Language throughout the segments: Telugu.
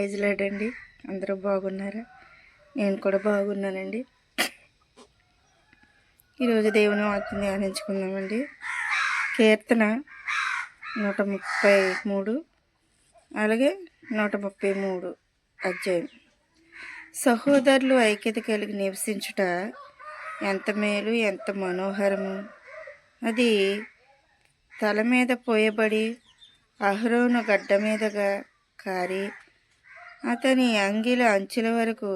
ప్రైజ్లాడండి. అందరూ బాగున్నారా? నేను కూడా బాగున్నానండి. ఈరోజు దేవుని వాక్యం ధ్యానించుకుందామండి. కీర్తన 133 అలాగే 133 అధ్యాయం. సహోదరులు ఐక్యత కలిగి నివసించుట ఎంత మేలు, ఎంత మనోహరము. అది తల మీద పోయబడి అహరోను గడ్డ మీదగా కారి అతని అంగిల అంచుల వరకు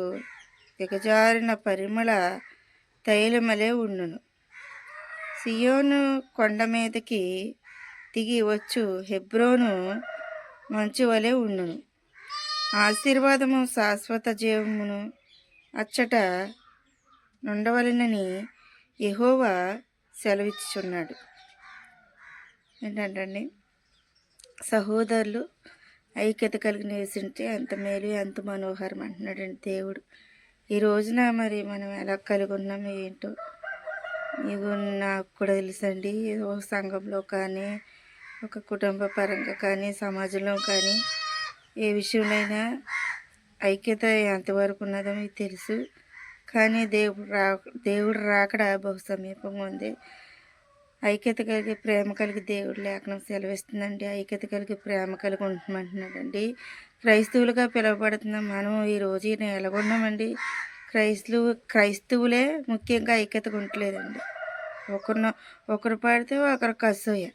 దిగజారిన పరిమళ తైలమలే ఉండును. సియోను కొండ మీదకి దిగి వచ్చు హెబ్రోను మంచు వలె ఉండును. ఆశీర్వాదము శాశ్వత జీవమును అచ్చట నుండవలెనని యెహోవా సెలవిచ్చుచున్నాడు. ఏంటంటండి, సహోదరులు ఐక్యత కలిగి నివసించే ఎంత మేలు, ఎంత మనోహరం అంటున్నాడండి దేవుడు. ఈ రోజున మరి మనం ఎలా కలిగి ఉన్నామో ఏంటో ఇవి నాకు కూడా తెలుసండి. ఏదో సంఘంలో కానీ, ఒక కుటుంబ పరంగా కానీ, సమాజంలో కానీ ఏ విషయంలో ఐక్యత ఎంతవరకు ఉన్నదో మీకు తెలుసు. కానీ దేవుడు రాకడ బహు సమీపంగా ఉంది. ఐక్యత కలిగి ప్రేమ కలిగి దేవుడు లేఖనం సెలవిస్తుందండి. ఐక్యత కలిగి ప్రేమ కలిగి ఉంటుమంటున్నాడండి. క్రైస్తవులుగా పిలువబడుతున్నాం మనం. ఈరోజు ఎలాగున్నామండి? క్రైస్తవులే ముఖ్యంగా ఐక్యతగా ఉండలేదండి. ఒకరు పాడితే ఒకరికి అసూయ,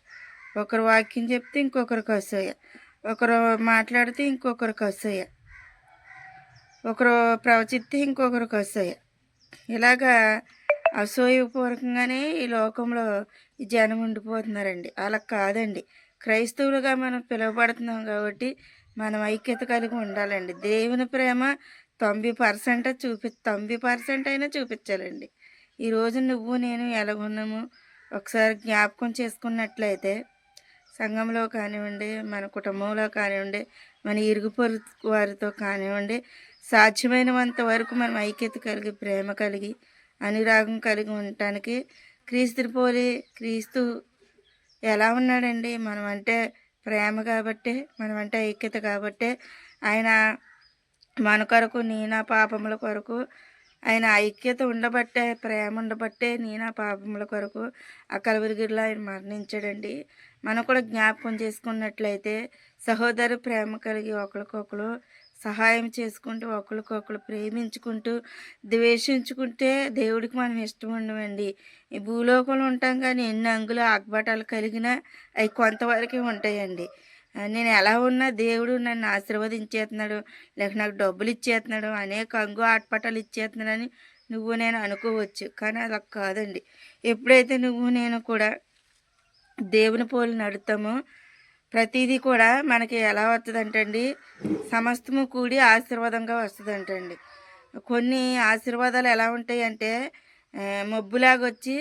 ఒకరు వాక్యం చెప్తే ఇంకొకరికి అసూయ, ఒకరు మాట్లాడితే ఇంకొకరికి అసూయ, ఒకరు ప్రవచిస్తే ఇంకొకరికి అసూయ. ఇలాగా అసూయపూర్వకంగానే ఈ లోకంలో ఈ జనం ఉండిపోతున్నారండి. అలా కాదండి. క్రైస్తవులుగా మనం పిలువబడుతున్నాం కాబట్టి మనం ఐక్యత కలిగి ఉండాలండి. దేవుని ప్రేమ 90% అయినా చూపించాలండి. ఈరోజు నువ్వు నేను ఎలాగున్నాము ఒకసారి జ్ఞాపకం చేసుకున్నట్లయితే సంఘంలో కానివ్వండి, మన కుటుంబంలో కానివ్వండి, మన ఇరుగు పొరుగు వారితో కానివ్వండి, సాధ్యమైనంత వరకు మనం ఐక్యత కలిగి ప్రేమ కలిగి అనురాగం కలిగి ఉండటానికి క్రీస్తు ఎలా ఉన్నాడండి? మనం అంటే ప్రేమ కాబట్టి, మనం అంటే ఐక్యత కాబట్టి ఆయన మన కొరకు నీ నా పాపముల కొరకు ఆయన ఐక్యత ఉండబట్టే, ప్రేమ ఉండబట్టే నీ నా పాపముల కొరకు ఆ కలువరిగిరిలో ఆయన మరణించాడండి. మనం కూడా జ్ఞాపకం చేసుకున్నట్లయితే సహోదరు ప్రేమ కలిగి ఒకరికొకరు సహాయం చేసుకుంటూ, ఒకరికొకరు ప్రేమించుకుంటూ, ద్వేషించుకుంటే దేవుడికి మనం ఇష్టం ఉండమండి. ఈ భూలోకంలో ఉంటాం కానీ ఎన్ని అంగులు ఆగ్బాటాలు కలిగినా అవి కొంతవరకే ఉంటాయండి. నేను ఎలా ఉన్నా దేవుడు నన్ను ఆశీర్వదించేస్తున్నాడు, లేక నాకు డబ్బులు ఇచ్చేస్తున్నాడు, అనేక అంగు ఆటపాటాలు ఇచ్చేస్తున్నాడని నువ్వు నేను అనుకోవచ్చు. కానీ అలా కాదండి. ఎప్పుడైతే నువ్వు నేను కూడా దేవుని పోలి నడుతామో ప్రతిదీ కూడా మనకి ఎలా వస్తుందంటండి, సమస్తము కూడి ఆశీర్వాదంగా వస్తుందంటండి. కొన్ని ఆశీర్వాదాలు ఎలా ఉంటాయి అంటే మబ్బులాగా వచ్చి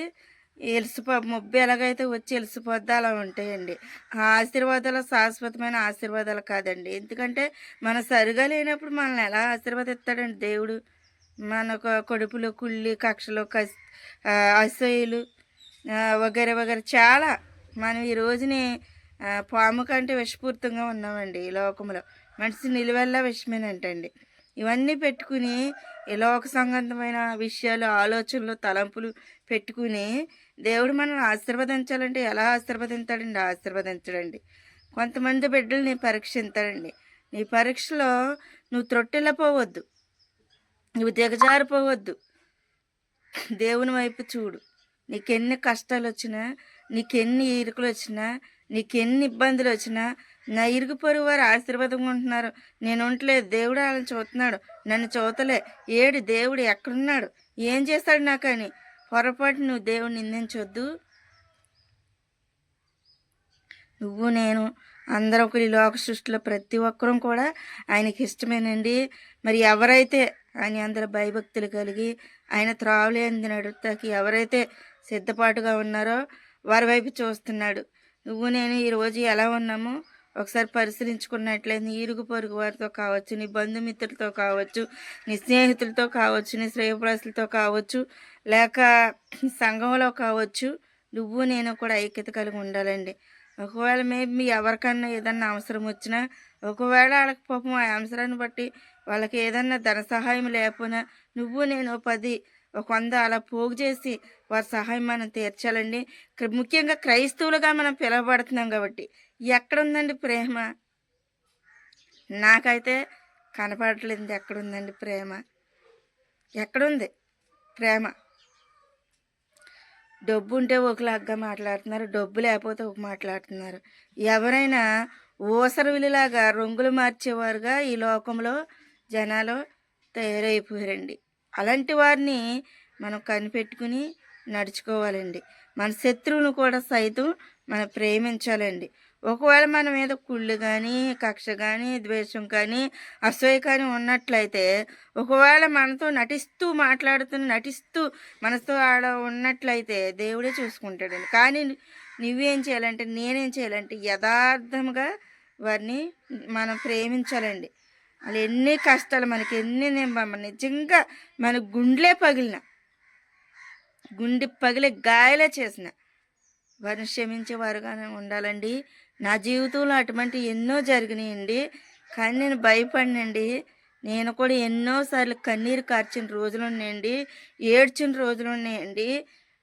మబ్బు ఎలాగైతే వచ్చి ఎలిసిపోద్దో అలా ఉంటాయండి. ఆ ఆశీర్వాదాలు శాశ్వతమైన ఆశీర్వాదాలు కాదండి. ఎందుకంటే మన సరిగా లేనప్పుడు మనల్ని ఎలా ఆశీర్వదిస్తాడండి దేవుడు? మన కడుపులో కుళ్ళి కక్షలు అసూయలు వగైరా వగైరా చాలా మనం ఈ రోజుని పాము కంటే విషపూరితంగా ఉన్నామండి. ఈ లోకంలో మనిషి నిలువెల్లా విషమేనంటండి. ఇవన్నీ పెట్టుకుని ఈ లోక సంబంధమైన విషయాలు, ఆలోచనలు, తలంపులు పెట్టుకుని దేవుడు మనల్ని ఆశీర్వదించాలంటే ఎలా ఆశీర్వదించాడండి? ఆశీర్వదించడండి. కొంతమంది బిడ్డల్ని పరీక్షిస్తాడండి. నీ పరీక్షలో నువ్వు త్రొట్టెళ్ళపోవద్దు, నువ్వు దిగజారిపోవద్దు. దేవుని వైపు చూడు. నీకెన్ని కష్టాలు వచ్చినా, నీకెన్ని ఇరుకులు వచ్చినా, నీకెన్ని ఇబ్బందులు వచ్చినా, నా ఇరుగు పొరుగు వారు ఆశీర్వాదంగా ఉంటున్నారు, నేను ఉండలేదు, దేవుడు వాళ్ళని చూస్తున్నాడు, నన్ను చూతలే, ఏడు దేవుడు ఎక్కడున్నాడు, ఏం చేస్తాడు నాకని పొరపాటు నువ్వు దేవుడిని నిందించొద్దు. నువ్వు నేను అందరం ఒక ఈ లోక సృష్టిలో ప్రతి ఒక్కరూ కూడా ఆయనకి ఇష్టమేనండి. మరి ఎవరైతే ఆయన అందరూ భయభక్తులు కలిగి ఆయన త్రావులేంది నడుతాకి ఎవరైతే సిద్ధపాటుగా ఉన్నారో వారి వైపు చూస్తున్నాడు. నువ్వు నేను ఈరోజు ఎలా ఉన్నామో ఒకసారి పరిశీలించుకున్నట్లయితే నీ ఇరుగు పొరుగు వారితో కావచ్చు, నీ బంధుమిత్రులతో కావచ్చు, నీ స్నేహితులతో కావచ్చు, నీ శ్రేయప్రాసులతో కావచ్చు, లేక సంఘంలో కావచ్చు, నువ్వు నేను కూడా ఐక్యత కలిగి ఉండాలండి. ఒకవేళ మేబీ ఎవరికన్నా ఏదన్నా అవసరం వచ్చినా ఒకవేళ ఆళ్ళకి పాపం ఆ అవసరాన్ని బట్టి వాళ్ళకి ఏదన్నా ధన సహాయం లేకపోయినా నువ్వు నేను 10 ఒక 100 అలా పోగు చేసి వారి సహాయం మనం తీర్చాలండి. ముఖ్యంగా క్రైస్తవులుగా మనం పిలువబడుతున్నాం కాబట్టి. ఎక్కడుందండి ప్రేమ? నాకైతే కనపడట్లేదండి ఎక్కడుందండి ప్రేమ? ఎక్కడుంది ప్రేమ? డబ్బుంటే ఒకలాగా మాట్లాడుతున్నారు. డబ్బు లేకపోతే ఒక మాట్లాడుతున్నారు. ఎవరైనా ఊసరవెల్లిలాగా రంగులు మార్చేవారుగా ఈ లోకంలో జనాలు తయారైపోయారండి. అలాంటి వారిని మనం కనిపెట్టుకుని నడుచుకోవాలండి. మన శత్రువును కూడా సైతం మనం ప్రేమించాలండి. ఒకవేళ మన మీద కుళ్ళు గానీ, కక్ష గానీ, ద్వేషం కానీ, అసూయ కానీ ఉన్నట్లయితే ఒకవేళ మనతో నటిస్తూ నటిస్తూ మనతో ఆడ ఉన్నట్లయితే దేవుడే చూసుకుంటాడండి. కానీ నువ్వేం చేయాలంటే, నేనేం చేయాలంటే యథార్థంగా వారిని మనం ప్రేమించాలండి. ఆళ్ళు ఎన్ని కష్టాలు మనకి ఎన్ని నిజంగా మన గుండె పగిలే గాయాలే చేసిన వారిని క్షమించేవారుగానే ఉండాలండి. నా జీవితంలో అటువంటివి ఎన్నో జరిగినాయండి. కానీ నేను భయపడినండి. నేను కూడా ఎన్నోసార్లు కన్నీరు కార్చిన రోజులున్నాయండి. ఏడ్చిన రోజులున్నాయండి.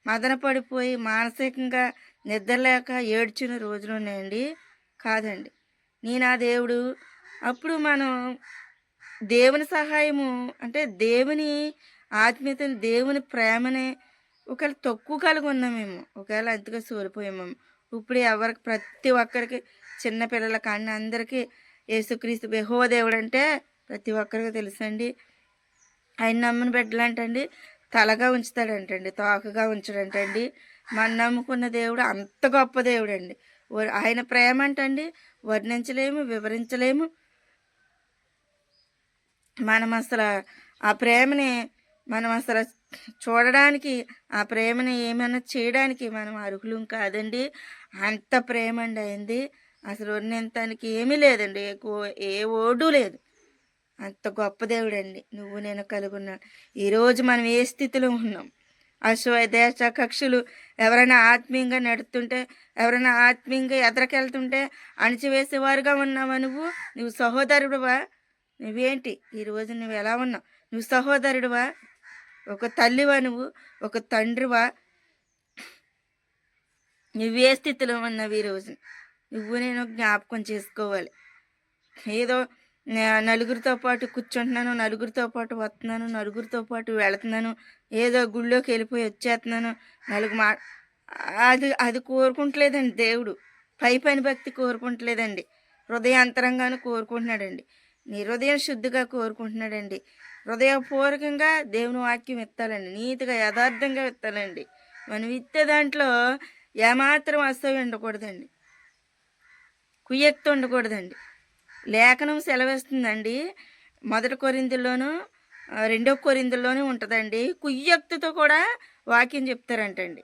మదన పడిపోయి మానసికంగా నిద్రలేక ఏడ్చిన రోజులున్నాయండి. కాదండి. నా దేవుడు అప్పుడు మనం దేవుని సహాయము అంటే దేవుని ఆత్మీయతని, దేవుని ప్రేమని ఒకవేళ తక్కువ కలిగి ఉన్నామేమో. ఒకవేళ అంతగా సోలిపోయామేమో. ఇప్పుడు ఎవరికి ప్రతి ఒక్కరికి చిన్న పిల్లల కాడిని అందరికీ యేసుక్రీస్తు యెహోవా దేవుడంటే ప్రతి ఒక్కరికి తెలుసండి. ఆయన నమ్మిన బిడ్డలంటండి తలగా ఉంచుతాడంటండి, తోకగా ఉంచడంటండి. మనం నమ్ముకున్న దేవుడు అంత గొప్ప దేవుడండి. ఆయన ప్రేమ అంటండి వర్ణించలేము, వివరించలేము. మనం అసలు ఆ ప్రేమని మనం అసలు చూడడానికి, ఆ ప్రేమని ఏమైనా చేయడానికి మనం అర్హులం కాదండి. అంత ప్రేమ అండి అయింది. అసలు వర్ణించడానికి ఏమీ లేదండి. ఏ ఓడు లేదు. అంత గొప్ప దేవుడండి నువ్వు నేను కలిగి ఉన్నాను. ఈరోజు మనం ఏ స్థితిలో ఉన్నాం? అసూయ, ద్వేష, కక్షలు ఎవరైనా ఆత్మీయంగా నడుస్తుంటే, ఎవరైనా ఆత్మీయంగా ఎదరకెళ్తుంటే అణిచివేసేవారుగా ఉన్నావా నువ్వు? నువ్వు సహోదరుడువా? నువ్వేంటి ఈరోజు నువ్వు ఎలా ఉన్నావు? నువ్వు సహోదరుడువా? ఒక తల్లివా నువ్వు? ఒక తండ్రివా? నువ్వే స్థితిలో ఉన్నావు ఈరోజు? నువ్వు నేను జ్ఞాపకం చేసుకోవాలి. ఏదో నలుగురితో పాటు కూర్చుంటున్నాను, నలుగురితో పాటు వస్తున్నాను, నలుగురితో పాటు వెళుతున్నాను, ఏదో గుళ్ళోకి వెళ్ళిపోయి వచ్చేస్తున్నాను, అది అది కోరుకుంటలేదండి దేవుడు. పని భక్తి కోరుకుంటలేదండి. హృదయాంతరంగాను కోరుకుంటున్నాడండి. నీ హృదయం శుద్ధిగా కోరుకుంటున్నాడండి. హృదయపూర్వకంగా దేవుని వాక్యం ఎత్తాలండి. నీతిగా యథార్థంగా ఎత్తాలండి. మనం ఇచ్చే దాంట్లో ఏమాత్రం అసహ్యం ఉండకూడదండి. కుయ్యక్తి ఉండకూడదండి. లేఖనం సెలవిస్తుందండి. 1 కొరింథీలోను 2 కొరింథీలోనే ఉంటుందండి. కుయ్యక్తితో కూడా వాక్యం చెప్తారంటండి.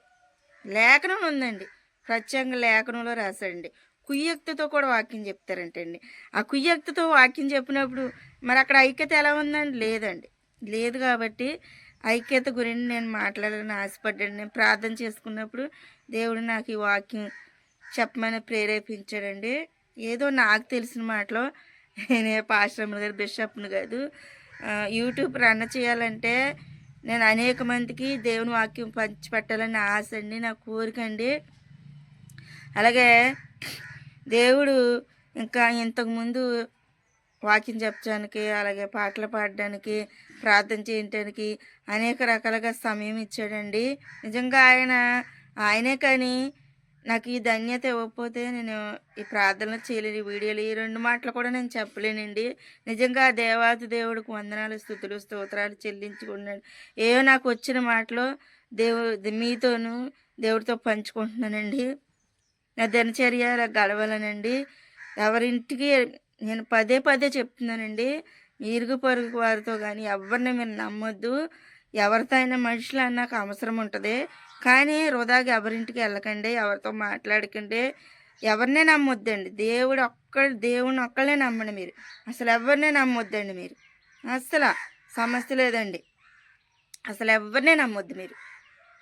లేఖనం ఉందండి. ప్రత్యేకంగా లేఖనంలో రాశాడండి. కుయ్యక్తితో కూడా వాక్యం చెప్తారంటండి. ఆ కుయ్యక్తితో వాక్యం చెప్పినప్పుడు మరి అక్కడ ఐక్యత ఎలా ఉందండి? లేదండి. లేదు కాబట్టి ఐక్యత గురించి నేను మాట్లాడాలని ఆశపడ్డాను. నేను ప్రార్థన చేసుకున్నప్పుడు దేవుడు నాకు ఈ వాక్యం చెప్పమని ప్రేరేపించాడండి. ఏదో నాకు తెలిసిన మాటలో నేనే పాస్టర్ని గారు, బిషప్ని కాదు. యూట్యూబ్ రన్ చేయాలంటే నేను అనేక మందికి దేవుని వాక్యం పంచిపెట్టాలని ఆశ అండి, నా కోరిక అండి. అలాగే దేవుడు ఇంకా ఇంతకుముందు వాక్యం చెప్పడానికి, అలాగే పాటలు పాడడానికి, ప్రార్థన చేయడానికి అనేక రకాలుగా సమయం ఇచ్చాడండి. నిజంగా ఆయనే కానీ నాకు ఈ ధన్యత ఇవ్వకపోతే నేను ఈ ప్రార్థనలు చేయలేను. ఈ వీడియోలు ఈ 2 మాటలు కూడా నేను చెప్పలేనండి. నిజంగా దేవాది దేవుడికి వందనాలు, స్తుతులు, స్తోత్రాలు చెల్లించుకున్నాను. ఏవో నాకు వచ్చిన మాటలు మీతోనూ దేవుడితో పంచుకుంటున్నానండి. నా దినచర్య అలా గడవాలనండి. ఎవరింటికి నేను పదే పదే చెప్తున్నానండి. ఇరుగు పొరుగు వారితో కానీ ఎవరిని మీరు నమ్మొద్దు. ఎవరితో అయినా మనుషులు అన్నాక అవసరం ఉంటుంది. కానీ వృధాగా ఎవరింటికి వెళ్ళకండి, ఎవరితో మాట్లాడకండి, ఎవరినే నమ్మొద్దండి. దేవుడిని ఒక్కళ్ళనే నమ్మండి మీరు. అసలు ఎవరినే నమ్మొద్దండి మీరు. అస్సలు సమస్య లేదండి. అసలు ఎవరినే నమ్మొద్దు మీరు.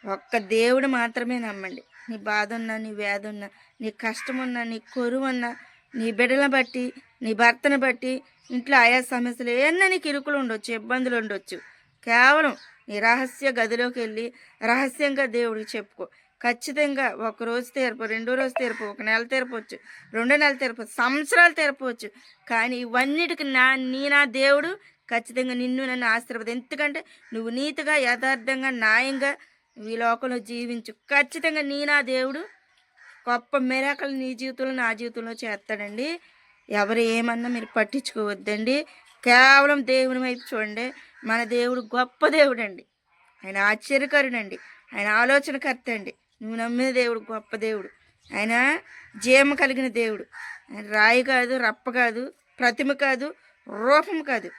ఒక్క దేవుడు మాత్రమే నమ్మండి. నీ బాధ ఉన్నా, నీ వ్యాధి ఉన్నా, నీ కష్టం ఉన్నా, నీ కొరువు ఉన్నా నీ బిడ్డలను బట్టి, నీ భర్తను బట్టి ఇంట్లో ఆయా సమస్యలు ఏమన్నా నీకు ఇరుకులు ఉండొచ్చు, ఇబ్బందులు ఉండొచ్చు. కేవలం నీ రహస్య గదిలోకి వెళ్ళి రహస్యంగా దేవుడికి చెప్పుకో. ఖచ్చితంగా ఒకరోజు తీరపు, రెండో రోజు తీరపు, ఒక నెల తీరపవచ్చు, 2 నెలలు తీరపవచ్చు, సంవత్సరాలు తీరపవచ్చు. కానీ ఇవన్నిటికి నా దేవుడు ఖచ్చితంగా నిన్ను నన్ను ఆశీర్వది. ఎందుకంటే నువ్వు నీతిగా, యథార్థంగా, న్యాయంగా ఈ లోకంలో జీవించు. ఖచ్చితంగా నా దేవుడు గొప్ప మిరాకిల్ నీ జీవితంలో, నా జీవితంలో చేస్తాడండి. ఎవరు ఏమన్నా మీరు పట్టించుకోవద్దండి. కేవలం దేవుని వైపు చూడండి. మన దేవుడు గొప్ప దేవుడు అండి. ఆయన ఆశ్చర్యకరుడండి. ఆయన ఆలోచనకర్త అండి. నువ్వు నమ్మిన దేవుడు గొప్ప దేవుడు. ఆయన జీవం కలిగిన దేవుడు. ఆయన రాయి కాదు, రప్ప కాదు, ప్రతిమ కాదు, రూపం కాదు,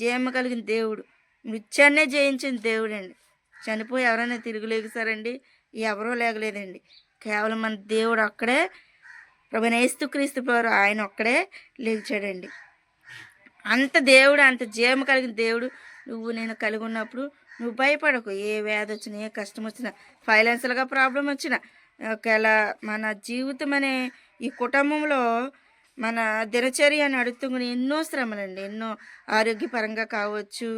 జీవం కలిగిన దేవుడు. మృత్యాన్నే జయించిన దేవుడు అండి. చనిపోయి ఎవరైనా తిరిగి లేగుతారండి? ఎవరూ లేగలేదండి. కేవలం మన దేవుడు అక్కడే, ప్రభువైన యేసుక్రీస్తు వారు ఆయన ఒక్కడే లేచాడండి. అంత దేవుడు, అంత జీవం కలిగిన దేవుడు నువ్వు నేను కలిగి ఉన్నప్పుడు నువ్వు భయపడకు. ఏ వ్యాధి వచ్చినా, ఏ కష్టం వచ్చినా, ఫైనాన్షియల్గా ప్రాబ్లం వచ్చినా, ఒకవేళ మన జీవితం అనే ఈ కుటుంబంలో మన దినచర్య నడుస్తున్న ఎన్నో శ్రమలండి, ఎన్నో ఆరోగ్యపరంగా కావచ్చు,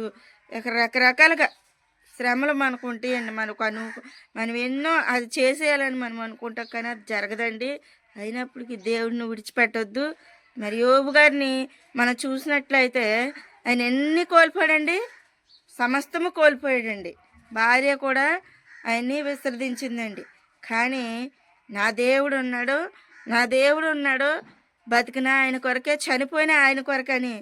రకరకాలుగా శ్రమలు మనకు ఉంటాయండి. మనం ఎన్నో అది చేసేయాలని మనం అనుకుంటాం, కానీ అది జరగదండి. అయినప్పటికీ దేవుడిని విడిచిపెట్టొద్దు. మరి యోబు గారిని మనం చూసినట్లయితే ఆయన ఎన్ని కోల్పోయాడండి? సమస్తము కోల్పోయాడండి. భార్య కూడా ఆయన్ని విసర్జించిందండి. కానీ నా దేవుడు ఉన్నాడు, నా దేవుడు ఉన్నాడు, బతికిన ఆయన కొరకే, చనిపోయిన ఆయన కొరకని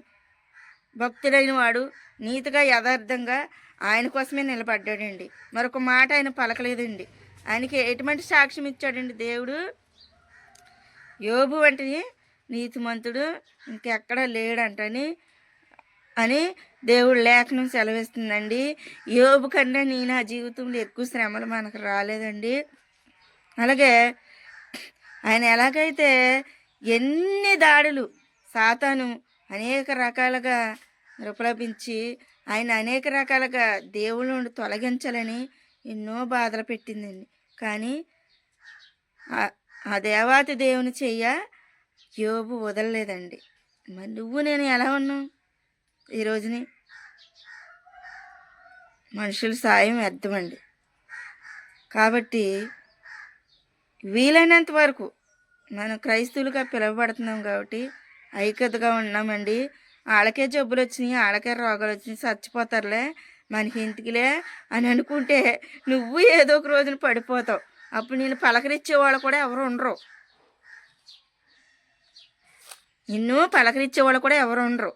భక్తుడైన వాడు నీతిగా, యథార్థంగా ఆయన కోసమే నిలబడ్డాడండి. మరొక మాట ఆయన పలకలేదండి. ఆయనకి ఎటువంటి సాక్ష్యం ఇచ్చాడండి దేవుడు? యోబు వంటి నీతిమంతుడు ఇంకెక్కడా లేడంటని అని దేవుడు లేఖనం సెలవిస్తుందండి. యోబు కన్నా నా జీవితంలో ఎక్కువ శ్రమలు మనకు రాలేదండి. అలాగే ఆయన ఎలాగైతే ఎన్ని దాడులు సాతాను అనేక రకాలుగా రూపలపించి ఆయన అనేక రకాలుగా దేవుళ్ళ నుండి తొలగించాలని ఎన్నో బాధలు పెట్టిందండి. కానీ ఆ దేవాతి దేవుని చెయ్య యోబు వదలలేదండి. మరి నువ్వు నేను ఎలా ఉన్నావు ఈ రోజుని? మనుషుల సాయం వ్యర్థమండి. కాబట్టి వీలైనంత వరకు మనం క్రైస్తవులుగా పిలువబడుతున్నాం కాబట్టి ఐక్యతగా ఉన్నామండి. వాళ్ళకే జబ్బులు వచ్చినాయి, వాళ్ళకే రోగాలు వచ్చినాయి, చచ్చిపోతారులే, మనకి ఇంటికిలే అని అనుకుంటే నువ్వు ఏదో ఒక రోజున పడిపోతావు. అప్పుడు నేను పలకరించే వాళ్ళు కూడా ఎవరు ఉండరు. నిన్ను పలకరించే వాళ్ళు కూడా ఎవరు ఉండరు.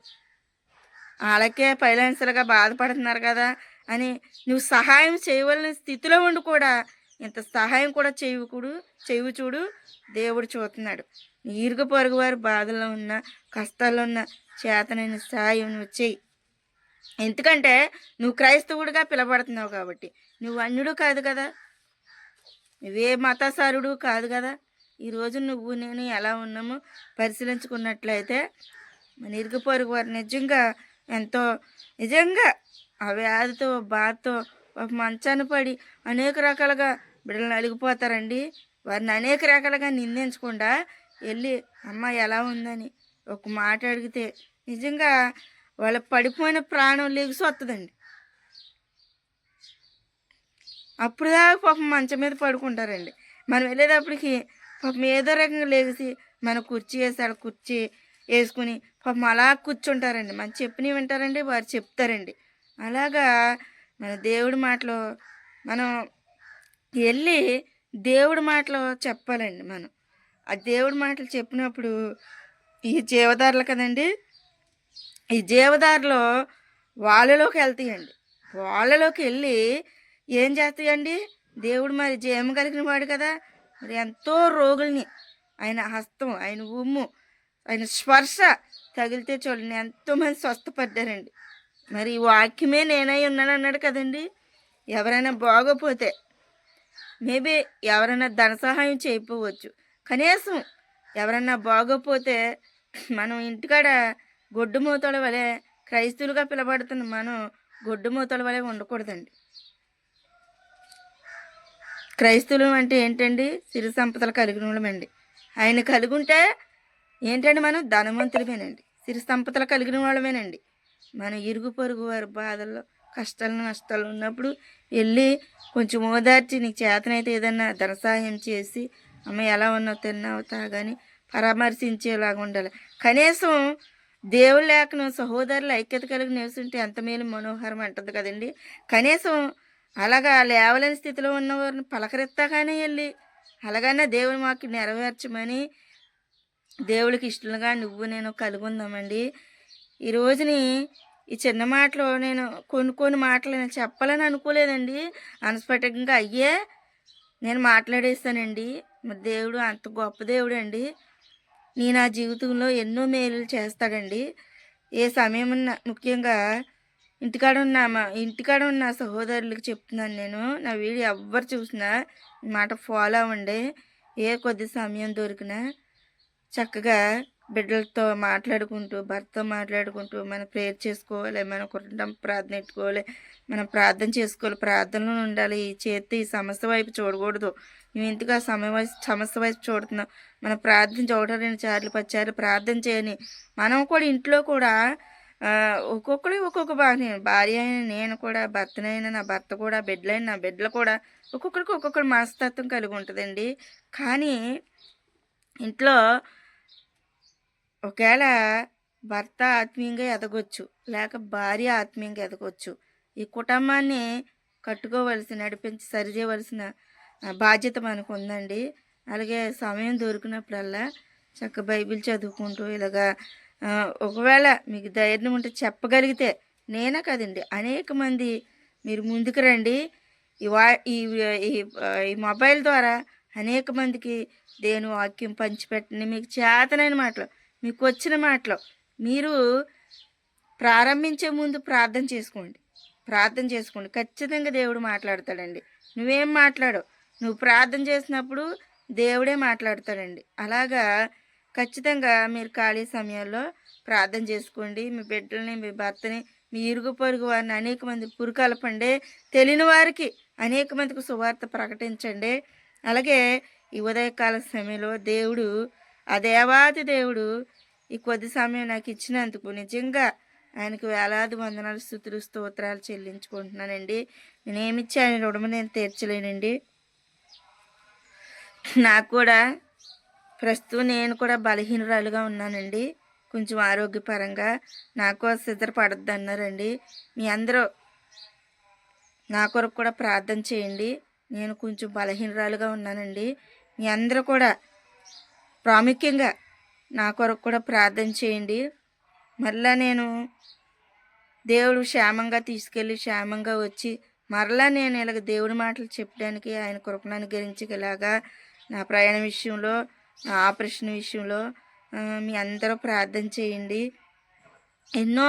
వాళ్ళకే ఫైనాన్షియల్గా బాధపడుతున్నారు కదా అని నువ్వు సహాయం చేయవలసిన స్థితిలో ఉండి కూడా ఇంత సహాయం కూడా చేయవు చూడు, దేవుడు చూస్తున్నాడు. నీ ఇరుగు పొరుగు వారు బాధల్లో ఉన్న, కష్టాల్లో ఉన్న చేతనైన సహాయం నువ్వు చెయ్యి. ఎందుకంటే నువ్వు క్రైస్తవుడిగా పిలబడుతున్నావు కాబట్టి. నువ్వు అన్యుడు కాదు కదా, నువ్వే మతసారుడు కాదు కదా. ఈరోజు నువ్వు నేను ఎలా ఉన్నామో పరిశీలించుకున్నట్లయితే మన ఇరుగు పొరుగు వారు నిజంగా ఆ వ్యాధితో, బాధతో మంచాన పడి అనేక రకాలుగా బిడ్డలు నలిగిపోతారండి. వారిని అనేక రకాలుగా నిందించకుండా వెళ్ళి అమ్మ ఎలా ఉందని ఒక మాట అడిగితే నిజంగా వాళ్ళ పడిపోయిన ప్రాణం లెగిసి వస్తుందండి. అప్పుడు దాకా పాపం మంచం మీద పడుకుంటారండి. మనం వెళ్ళేటప్పటికి పాపం ఏదో రకంగా లేచి మన కుర్చీ వేసి కుర్చీ వేసుకుని పాపం అలా కూర్చుంటారండి. మన చెప్పినవి వింటారండి, వారు చెప్తారండి. అలాగా మన దేవుడి మాటలో మనం వెళ్ళి దేవుడి మాటలు చెప్పాలండి. మనం ఆ దేవుడి మాటలు చెప్పినప్పుడు ఈ జీవదారులు కదండి, ఈ జీవదారులో వాళ్ళలోకి వెళ్తాయండి. వాళ్ళలోకి వెళ్ళి ఏం చేస్తాయండి? దేవుడు మరి జీవం కలిగిన వాడు కదా, మరి ఎంతో రోగుల్ని ఆయన హస్తం, ఆయన ఉమ్ము, ఆయన స్పర్శ తగిలితే చూడండి ఎంతోమంది స్వస్థపడ్డారండి. మరి ఈ వాక్యమే నేనై ఉన్నాను అన్నాడు కదండి. ఎవరైనా బాగోపోతే మేబీ ఎవరైనా ధన సహాయం చేయకపోవచ్చు, కనీసం ఎవరైనా బాగోపోతే మనం ఇంటికాడ గొడ్డు మూతల వలె, క్రైస్తవులుగా పిలబడుతున్న మనం గొడ్డు మూతల వలె ఉండకూడదండి. క్రైస్తవులు అంటే ఏంటండి? సిరి సంపదలు కలిగిన వాళ్ళమండి. ఆయన కలిగి ఉంటే ఏంటంటే మనం ధనవంతులమేనండి, సిరి సంపదలు కలిగిన వాళ్ళమేనండి. మన ఇరుగు పొరుగు వారి బాధల్లో, కష్టాలు నష్టాలు ఉన్నప్పుడు వెళ్ళి కొంచెం ఓదార్చి నీకు చేతనైతే ఏదన్నా ధన సహాయం చేసి, అమ్మ ఎలా ఉన్నావు, తిన్నావు, తాగని పరామర్శించేలాగా ఉండాలి. కనీసం దేవుడు లేఖనం సహోదరుల ఐక్యత కలిగి నివసింటే ఎంత మేలు మనోహరం అంటుంది కదండి. కనీసం అలాగా లేవలేని స్థితిలో ఉన్నవారిని పలకరిస్తాగానే వెళ్ళి అలాగన్నా దేవుడు మాకు నెరవేర్చమని దేవుడికి ఇష్టలుగా నువ్వు నేను కలిగి ఉందామండి. ఈ రోజుని ఈ చిన్న మాటలు నేను కొన్ని మాటలు నేను చెప్పాలని అనుకోలేదండి. అన్స్పటికంగా అయ్యే నేను మాట్లాడేస్తానండి. మరి దేవుడు అంత గొప్ప దేవుడండి. నేను నా జీవితంలో ఎన్నో మేలులు చేస్తాడండి. ఏ సమయమున్న ముఖ్యంగా ఇంటికాడ ఉన్న సహోదరులకి చెప్తున్నాను నేను. నా వీడియో ఎవ్వరు చూసినా ఈ మాట ఫాలో అవ్వండి. ఏ కొద్ది సమయం దొరికినా చక్కగా బిడ్డలతో మాట్లాడుకుంటూ, భర్తతో మాట్లాడుకుంటూ మనం ప్రేయర్ చేసుకోవాలి. మన కుటుంబం ప్రార్థన పెట్టుకోవాలి. మనం ప్రార్థన చేసుకోవాలి. ప్రార్థనలో ఉండాలి. ఈ చేతి ఈ సమస్య వైపు చూడకూడదు. నువ్వు ఇంతగా సమస్య వైపు చూడుతున్నావు. మనం ప్రార్థించి 1, 2 సార్లు 10 సార్లు ప్రార్థన చేయని మనం కూడా ఇంట్లో కూడా ఒక్కొక్కరు ఒక్కొక్క భార్య అయిన నేను కూడా, భర్తనైనా నా భర్త కూడా, బిడ్డలైన నా బిడ్డలు కూడా ఒక్కొక్కరికి ఒక్కొక్కరు మనస్తత్వం కలిగి ఉంటుందండి. కానీ ఇంట్లో ఒకవేళ భర్త ఆత్మీయంగా ఎదగొచ్చు, లేక భార్య ఆత్మీయంగా ఎదగొచ్చు. ఈ కుటుంబాన్ని నడిపించి సరిచేయవలసిన బాధ్యత మనకు ఉందండి. అలాగే సమయం దొరికినప్పుడల్లా బైబిల్ చదువుకుంటూ ఇలాగా ఒకవేళ మీకు ధైర్యం ఉంటే చెప్పగలిగితే, నేనే కదండి అనేక మంది మీరు ముందుకు రండి. ఈ వా ఈ ఈ మొబైల్ ద్వారా అనేక మందికి దేవుని వాక్యం పంచిపెట్టండి. మీకు చేతనైన మాటలు, మీకు వచ్చిన మాటలు మీరు ప్రారంభించే ముందు ప్రార్థన చేసుకోండి. ఖచ్చితంగా దేవుడు మాట్లాడతాడండి. నువ్వేం మాట్లాడవు, నువ్వు ప్రార్థన చేసినప్పుడు దేవుడే మాట్లాడతాడండి. అలాగా ఖచ్చితంగా మీరు ఖాళీ సమయాల్లో ప్రార్థన చేసుకోండి. మీ బిడ్డల్ని, మీ భర్తని, మీ ఇరుగు పొరుగు వారిని అనేక మంది పురుకలపండి. తెలియని వారికి అనేక మందికి సువార్త ప్రకటించండి. అలాగే ఈ ఉదయకాల సమయంలో దేవుడు, ఆ దేవాది దేవుడు ఈ కొద్ది సమయం నాకు ఇచ్చినందుకు నిజంగా ఆయనకు వేలాది వందనాలు, స్తుతులు, స్తోత్రాలు చెల్లించుకుంటున్నానండి. నేనేమిచ్చి ఆయన రుణము నేను తీర్చలేనండి. నాకు కూడా ప్రస్తుతం నేను కూడా బలహీనురాలుగా ఉన్నానండి. కొంచెం ఆరోగ్యపరంగా నాకు సిద్ధపడద్దు అన్నారండి. మీ అందరూ నా కొరకు కూడా ప్రార్థన చేయండి. నేను కొంచెం బలహీనురాలుగా ఉన్నానండి. మీ అందరూ కూడా ప్రాముఖ్యంగా నా కొరకు కూడా ప్రార్థన చేయండి. మరలా నేను దేవుడు క్షేమంగా తీసుకెళ్ళి క్షేమంగా వచ్చి మరలా నేను ఇలాగ దేవుడి మాటలు చెప్పడానికి ఆయన కృపను అనుగ్రహించగలాగా నా ప్రయాణ విషయంలో, నా ఆపరేషన్ విషయంలో మీ అందరూ ప్రార్థన చేయండి. ఎన్నో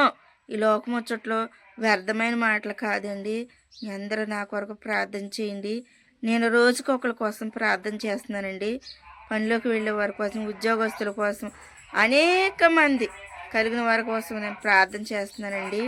ఈ లోకముచ్చట్లో వ్యర్థమైన మాటలు కాదండి. మీ అందరూ నా కొరకు ప్రార్థన చేయండి. నేను రోజుకి ఒకరి కోసం ప్రార్థన చేస్తున్నానండి. పనిలోకి వెళ్ళే వారి కోసం, ఉద్యోగస్తుల కోసం, అనేక మంది కలిగిన వారి కోసం నేను ప్రార్థన చేస్తున్నానండి.